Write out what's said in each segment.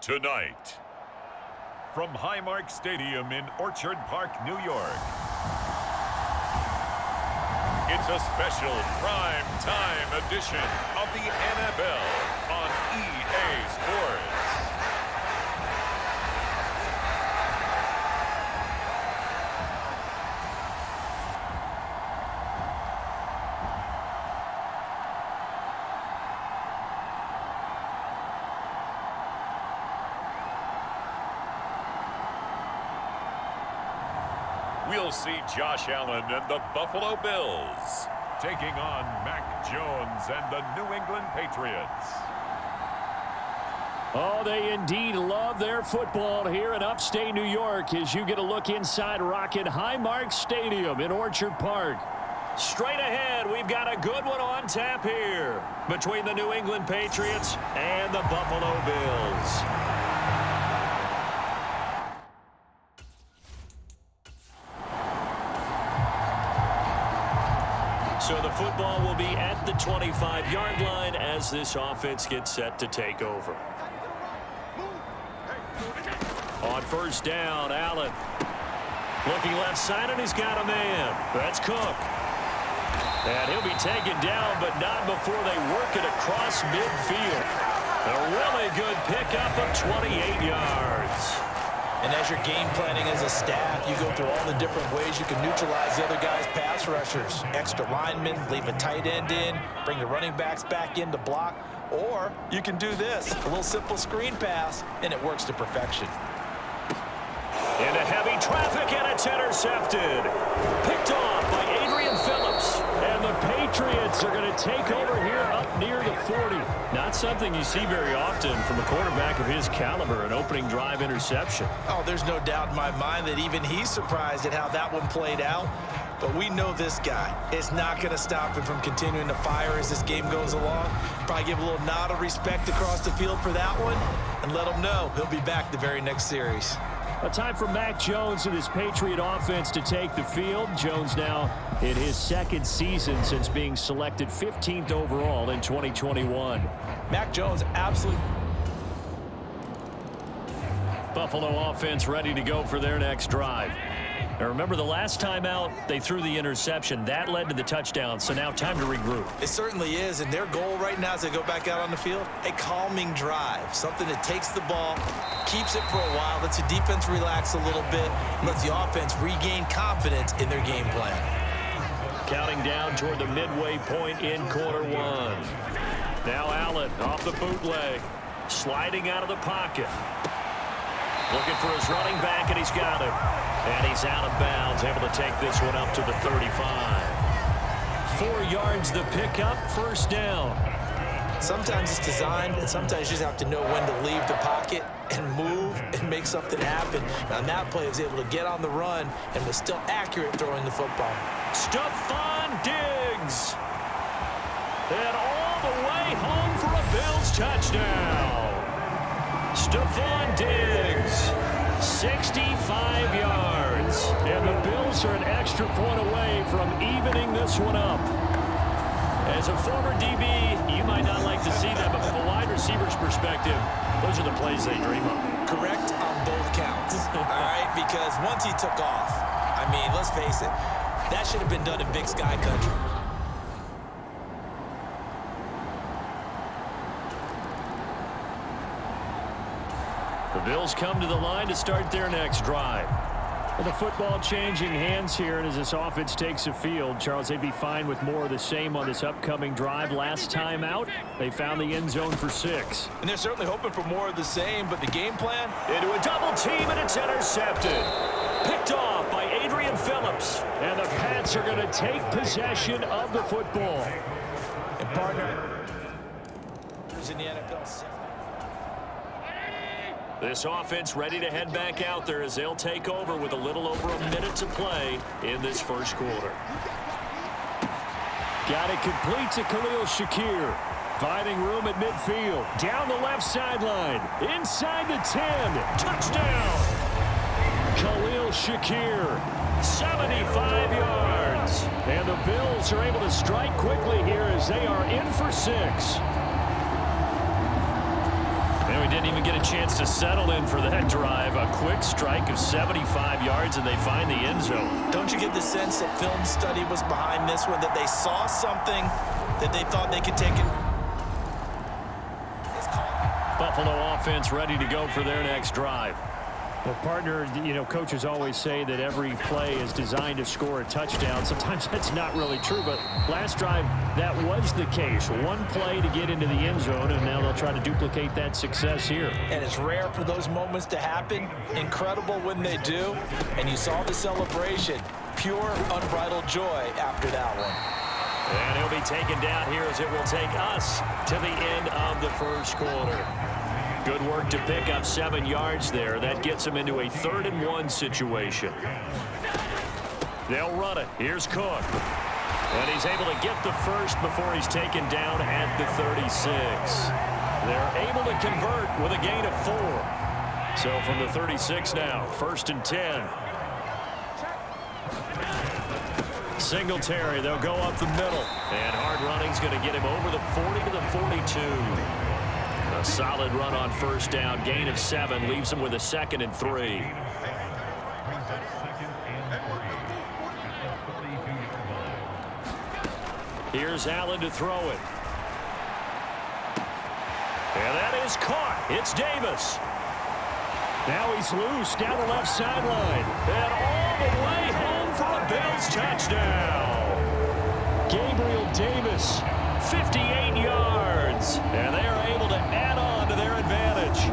Tonight, from Highmark Stadium in Orchard Park, New York, it's a special prime time edition of the NFL on EA Sports. We'll see Josh Allen and the Buffalo Bills taking on Mac Jones and the New England Patriots. Oh, they indeed love their football here in upstate New York as you get a look inside Rocket Highmark Stadium in Orchard Park. Straight ahead, we've got a good one on tap here between the New England Patriots and the Buffalo Bills. So the football will be at the 25-yard line as this offense gets set to take over. On first down, Allen. Looking left side, and he's got a man. That's Cook. And he'll be taken down, but not before they work it across midfield. A really good pickup of 28 yards. And as you're game planning as a staff, you go through all the different ways you can neutralize the other guy's pass rushers. Extra linemen, leave a tight end in, bring the running backs back in to block. Or you can do this, a little simple screen pass, and it works to perfection. Into heavy traffic, and it's intercepted. Picked off by Adrian Phillips. And the Patriots are going to take over here up near the 40. Not something you see very often from a quarterback of his caliber, an opening drive interception. Oh, there's no doubt in my mind that even he's surprised at how that one played out. But we know this guy. It's not going to stop him from continuing to fire as this game goes along. Probably give a little nod of respect across the field for that one and let him know he'll be back the very next series. A time for Mac Jones and his Patriot offense to take the field. Jones now in his second season since being selected 15th overall in 2021. Mac Jones absolutely. Buffalo offense ready to go for their next drive. Now remember, the last time out, they threw the interception. That led to the touchdown, so now time to regroup. It certainly is, and their goal right now as they go back out on the field, a calming drive, something that takes the ball, keeps it for a while, lets the defense relax a little bit, lets the offense regain confidence in their game plan. Counting down toward the midway point in quarter one. Now Allen off the bootleg, sliding out of the pocket. Looking for his running back, and he's got him. And he's out of bounds, able to take this one up to the 35. 4 yards the pickup, first down. Sometimes it's designed, and sometimes you just have to know when to leave the pocket and move and make something happen. Now, on that play, he was able to get on the run and was still accurate throwing the football. Stephon Diggs. And all the way home for a Bills touchdown. Stephon Diggs, 65 yards. And the Bills are an extra point away from evening this one up. As a former DB, you might not like to see that, but from a wide receiver's perspective, those are the plays they dream of. Correct on both counts, all right? Because once he took off, I mean, let's face it, that should have been done in Big Sky Country. The Bills come to the line to start their next drive. Well, the football changing hands here, and as this offense takes the field, Charles, they'd be fine with more of the same on this upcoming drive. Last time out, they found the end zone for 6. And they're certainly hoping for more of the same, but the game plan? Into a double team, and it's intercepted. Picked off by Adrian Phillips. And the Pats are going to take possession of the football. And partner, in the NFL. This offense ready to head back out there as they'll take over with a little over a minute to play in this first quarter. Got it complete to Khalil Shakir. Finding room at midfield. Down the left sideline. Inside the 10. Touchdown. Khalil Shakir. 75 yards. And the Bills are able to strike quickly here as they are in for 6. And we didn't even get a chance to settle in for that drive. A quick strike of 75 yards, and they find the end zone. Don't you get the sense that film study was behind this one, that they saw something that they thought they could take it? Buffalo offense ready to go for their next drive. Well, partner, coaches always say that every play is designed to score a touchdown. Sometimes that's not really true, but last drive, that was the case. One play to get into the end zone, and now they'll try to duplicate that success here. And it's rare for those moments to happen. Incredible when they do. And you saw the celebration. Pure, unbridled joy after that one. And he'll be taken down here as it will take us to the end of the first quarter. Good work to pick up 7 yards there. That gets them into a 3rd-and-1 situation. They'll run it. Here's Cook. And he's able to get the first before he's taken down at the 36. They're able to convert with a gain of 4. So from the 36 now, 1st and 10. Singletary, they'll go up the middle. And hard running's going to get him over the 40 to the 42. A solid run on 1st down. Gain of 7 leaves him with a 2nd and 3. Here's Allen to throw it. And that is caught. It's Davis. Now he's loose down the left sideline. And all the way home for a Bills touchdown. Gabriel Davis, 58 yards. And they are able to add on to their advantage.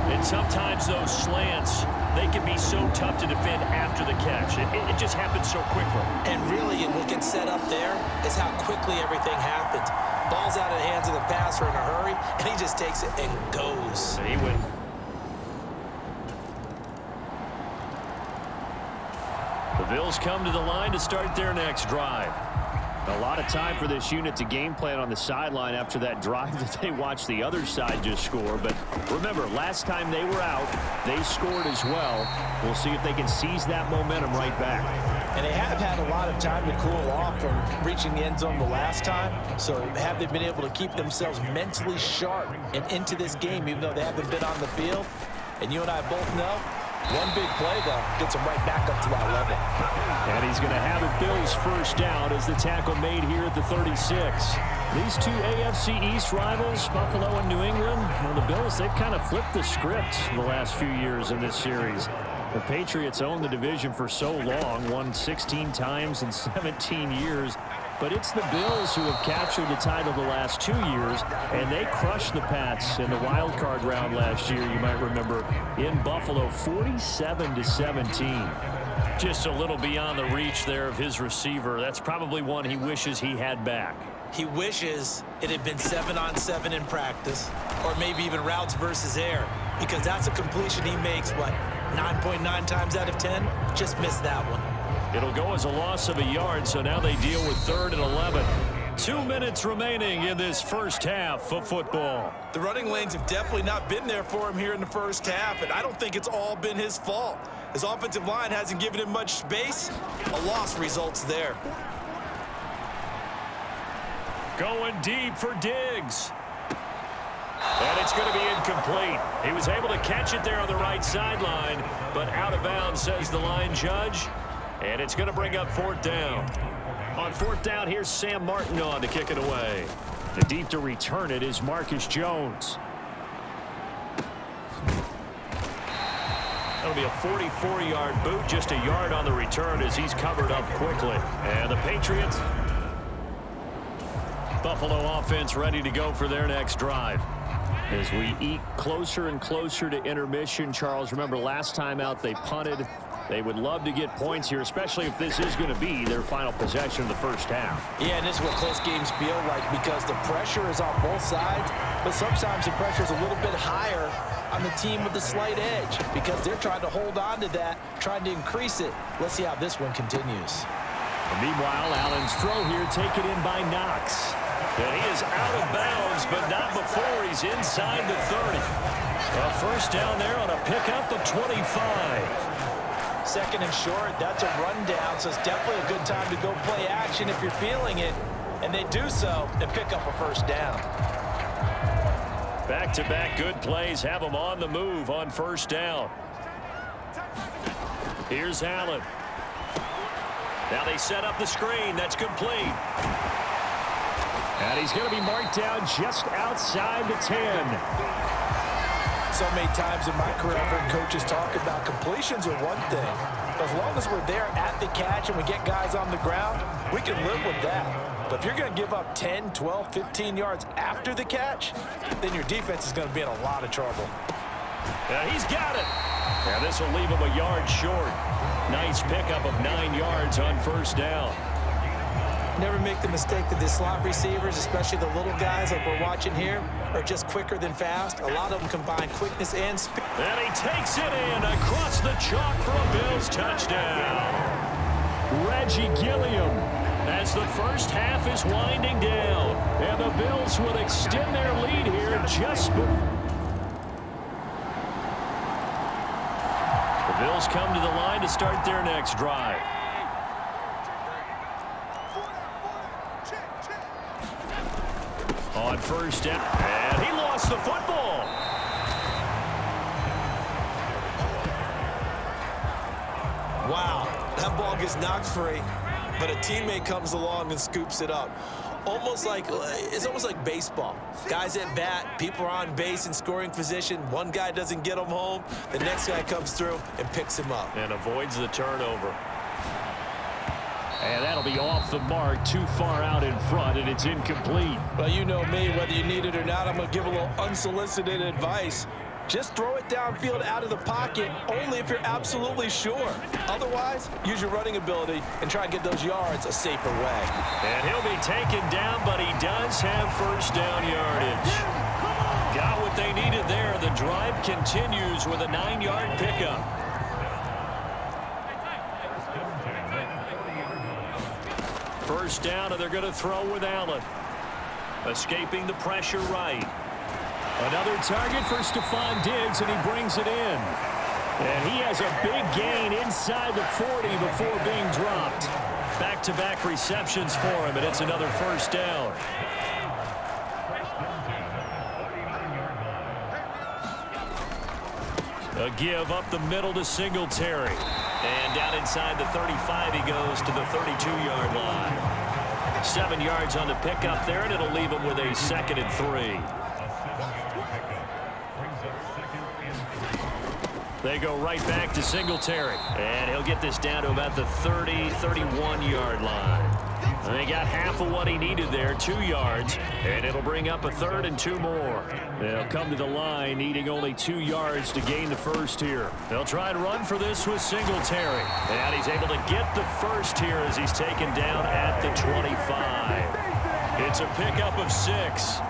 And sometimes those slants, they can be so tough to defend after the catch. It just happens so quickly. And really, what gets set up there is how quickly everything happens. Ball's out of the hands of the passer in a hurry, and he just takes it and goes. And he went. The Bills come to the line to start their next drive. a lot of time for this unit to game plan on the sideline after that drive that they watched the other side just score. But remember, last time they were out, they scored as well. We'll see if they can seize that momentum right back. And they have had a lot of time to cool off from reaching the end zone the last time. So have they been able to keep themselves mentally sharp and into this game, even though they haven't been on the field? And you and I both know, one big play, though, gets them right back up to that level. And he's going to have it Bills first down as the tackle made here at the 36. These two AFC East rivals, Buffalo and New England, well, the Bills, they've kind of flipped the script the last few years in this series. The Patriots owned the division for so long, won 16 times in 17 years. But it's the Bills who have captured the title the last 2 years, and they crushed the Pats in the wild card round last year, you might remember, in Buffalo, 47-17. Just a little beyond the reach there of his receiver. That's probably one he wishes he had back. He wishes it had been 7-on-7 in practice, or maybe even routes versus air, because that's a completion he makes, what, 9.9 times out of 10? Just missed that one. It'll go as a loss of a yard, so now they deal with 3rd and 11. 2 minutes remaining in this first half of football. The running lanes have definitely not been there for him here in the first half, and I don't think it's all been his fault. His offensive line hasn't given him much space. A loss results there. Going deep for Diggs. And it's going to be incomplete. He was able to catch it there on the right sideline, but out of bounds, says the line judge. And it's going to bring up 4th down. On 4th down, here's Sam Martin on to kick it away. The deep to return it is Marcus Jones. That'll be a 44-yard boot, just a yard on the return as he's covered up quickly. And the Patriots, Buffalo offense ready to go for their next drive. As we eke closer and closer to intermission, Charles, remember last time out they punted. They would love to get points here, especially if this is going to be their final possession of the first half. Yeah, and this is what close games feel like because the pressure is on both sides, but sometimes the pressure is a little bit higher on the team with a slight edge because they're trying to hold on to that, trying to increase it. Let's see how this one continues. Meanwhile, Allen's throw here taken in by Knox. And he is out of bounds, but not before he's inside the 30. A first down there on a pickup of 25. Second and short, that's a rundown, so it's definitely a good time to go play action if you're feeling it. And they do so and pick up a first down. Back-to-back good plays have them on the move on first down. Here's Allen. Now they set up the screen. That's complete. And he's going to be marked down just outside the 10. So many times in my career, I've heard coaches talk about completions are one thing. But as long as we're there at the catch and we get guys on the ground, we can live with that. But if you're going to give up 10, 12, 15 yards after the catch, then your defense is going to be in a lot of trouble. And he's got it. Now this will leave him a yard short. Nice pickup of 9 yards on first down. Never make the mistake that the slot receivers, especially the little guys like we're watching here, are just quicker than fast. A lot of them combine quickness and speed. And he takes it in across the chalk for a Bills touchdown. Reggie Gilliam. As the first half is winding down. And the Bills would extend their lead here just before. The Bills come to the line to start their next drive. On first down, and he lost the football. Wow, that ball gets knocked free, but a teammate comes along and scoops it up. It's almost like baseball. Guys at bat, people are on base in scoring position. One guy doesn't get him home. The next guy comes through and picks him up. And avoids the turnover. And that'll be off the mark, too far out in front, and it's incomplete. Well, you know me, whether you need it or not, I'm going to give a little unsolicited advice. Just throw it downfield out of the pocket only if you're absolutely sure. Otherwise, use your running ability and try and get those yards a safer way. And he'll be taken down, but he does have first down yardage. Got what they needed there. The drive continues with a 9-yard pickup. First down, and they're going to throw with Allen. Escaping the pressure right. Another target for Stephon Diggs, and he brings it in. And he has a big gain inside the 40 before being dropped. Back-to-back receptions for him, and it's another first down. A give up the middle to Singletary. And down inside the 35, he goes to the 32-yard line. 7 yards on the pickup there, and it'll leave him with a 2nd and 3. They go right back to Singletary. And he'll get this down to about the 30, 31-yard line. And they got half of what he needed there, 2 yards. And it'll bring up a 3rd and 2 more. They'll come to the line needing only 2 yards to gain the first here. They'll try and run for this with Singletary. And he's able to get the first here as he's taken down at the 25. It's a pickup of 6.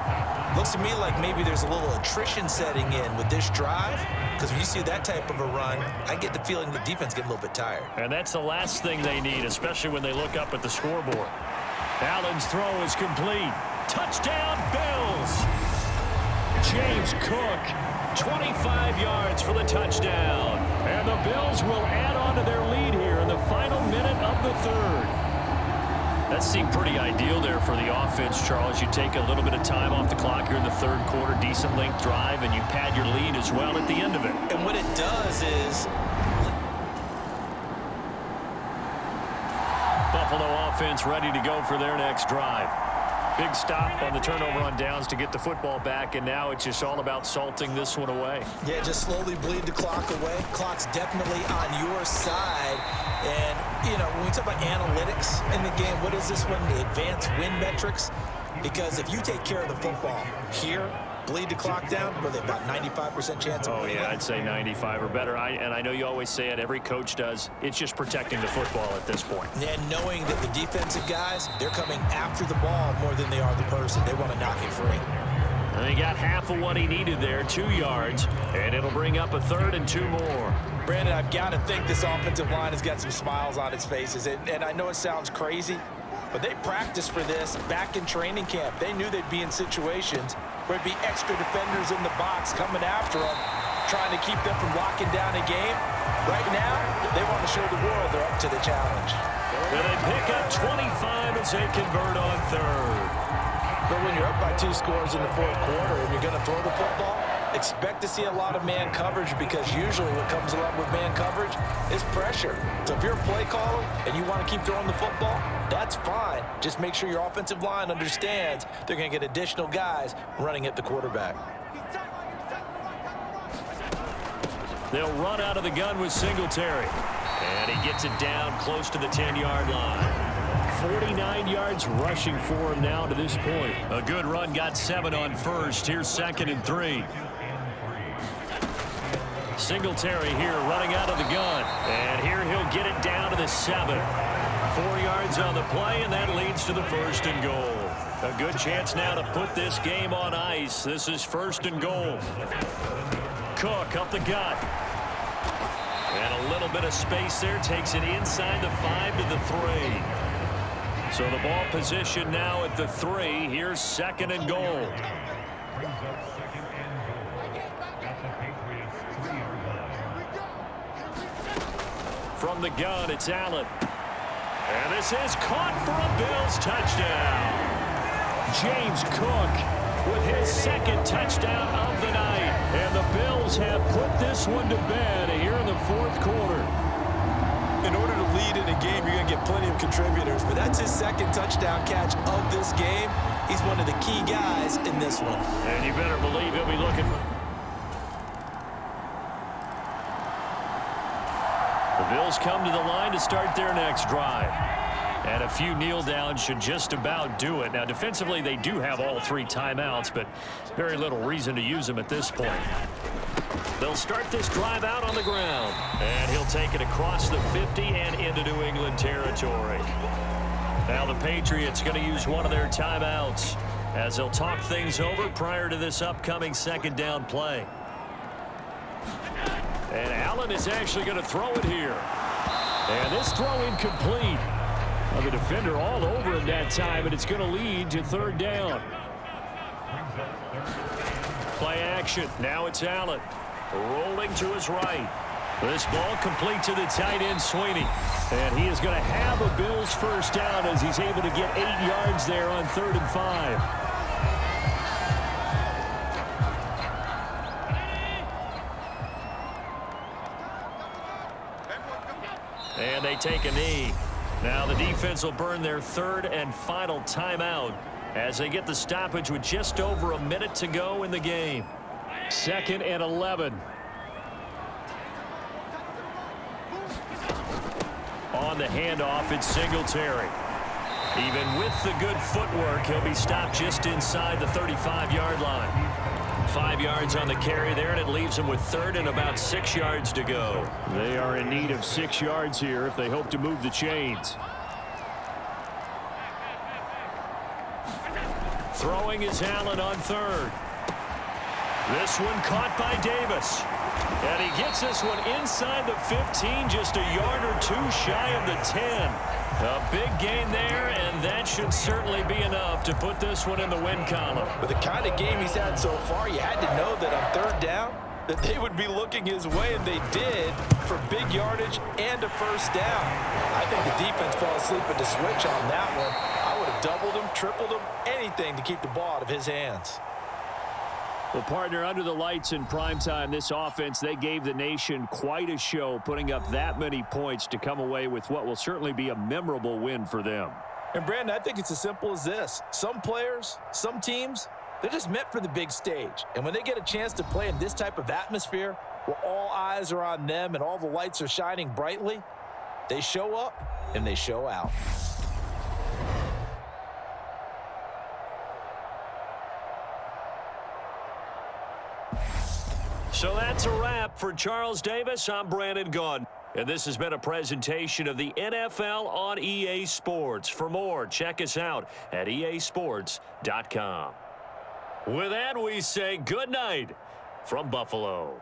Looks to me like maybe there's a little attrition setting in with this drive, because when you see that type of a run, I get the feeling the defense getting a little bit tired. And that's the last thing they need, especially when they look up at the scoreboard. Allen's throw is complete. Touchdown, Bills! James Cook, 25 yards for the touchdown. And the Bills will add on to their lead here in the final minute of the 3rd. That seemed pretty ideal there for the offense, Charles. You take a little bit of time off the clock here in the 3rd quarter, decent length drive, and you pad your lead as well at the end of it. And what it does is Buffalo offense ready to go for their next drive. Big stop on the turnover on downs to get the football back, and now it's just all about salting this one away. Yeah, just slowly bleed the clock away. Clock's definitely on your side. And, you know, when we talk about analytics in the game, what is this one? The advanced win metrics? Because if you take care of the football here, bleed the clock down, with about 95% chance of winning. Oh, yeah, I'd say 95 or better. And I know you always say it, every coach does. It's just protecting the football at this point. And knowing that the defensive guys, they're coming after the ball more than they are the person. They want to knock it free. And he got half of what he needed there, 2 yards, and it'll bring up a 3rd and 2 more. Brandon, I've got to think this offensive line has got some smiles on its faces. And I know it sounds crazy, but they practiced for this back in training camp. They knew they'd be in situations where there'd be extra defenders in the box coming after them, trying to keep them from locking down a game. Right now, they want to show the world they're up to the challenge. And they pick up 25 as they convert on 3rd. But when you're up by 2 scores in the 4th quarter and you're going to throw the football, expect to see a lot of man coverage, because usually what comes along with man coverage is pressure. So if you're a play caller and you want to keep throwing the football, that's fine. Just make sure your offensive line understands they're going to get additional guys running at the quarterback. They'll run out of the gun with Singletary. And he gets it down close to the 10-yard line. 49 yards rushing for him now to this point. A good run, got 7 on 1st. Here's 2nd and 3. Singletary here running out of the gun. And here he'll get it down to the 7. 4 yards on the play, and that leads to the 1st and goal. A good chance now to put this game on ice. This is 1st and goal. Cook up the gut. And a little bit of space there. Takes it inside the 5 to the 3. So the ball position now at the 3. Here's 2nd and goal. From the gun, it's Allen. And this is caught for a Bills touchdown. James Cook with his 2nd touchdown of the night. And the Bills have put this one to bed here in the 4th quarter. In order to lead in a game, you're going to get plenty of contributors, but that's his 2nd touchdown catch of this game. He's one of the key guys in this one. And you better believe he'll be looking for. The Bills come to the line to start their next drive. And a few kneel downs should just about do it. Now, defensively, they do have all 3 timeouts, but very little reason to use them at this point. They'll start this drive out on the ground. And he'll take it across the 50 and into New England territory. Now the Patriots going to use one of their timeouts as they'll talk things over prior to this upcoming 2nd down play. And Allen is actually going to throw it here. And this throw incomplete. Well, the defender all over him that time, and it's going to lead to 3rd down. Play action. Now it's Allen. Rolling to his right. This ball complete to the tight end, Sweeney. And he is going to have a Bills 1st down as he's able to get 8 yards there on 3rd and 5. And they take a knee. Now the defense will burn their 3rd and final timeout as they get the stoppage with just over a minute to go in the game. 2nd and 11. On the handoff, it's Singletary. Even with the good footwork, he'll be stopped just inside the 35-yard line. 5 yards on the carry there, and it leaves them with 3rd and about 6 yards to go. They are in need of 6 yards here if they hope to move the chains. Throwing is Allen on 3rd. This one caught by Davis. And he gets this one inside the 15, just a yard or 2 shy of the 10. A big gain there, and that should certainly be enough to put this one in the win column. With the kind of game he's had so far, you had to know that on 3rd down, that they would be looking his way, and they did, for big yardage and a 1st down. I think the defense fell asleep at the switch on that one. I would have doubled him, tripled him, anything to keep the ball out of his hands. Well, partner, under the lights in primetime, this offense, they gave the nation quite a show, putting up that many points to come away with what will certainly be a memorable win for them. And, Brandon, I think it's as simple as this. Some players, some teams, they're just meant for the big stage. And when they get a chance to play in this type of atmosphere, where all eyes are on them and all the lights are shining brightly, they show up and they show out. So that's a wrap for Charles Davis. I'm Brandon Gaudin. And this has been a presentation of the NFL on EA Sports. For more, check us out at easports.com. With that, we say good night from Buffalo.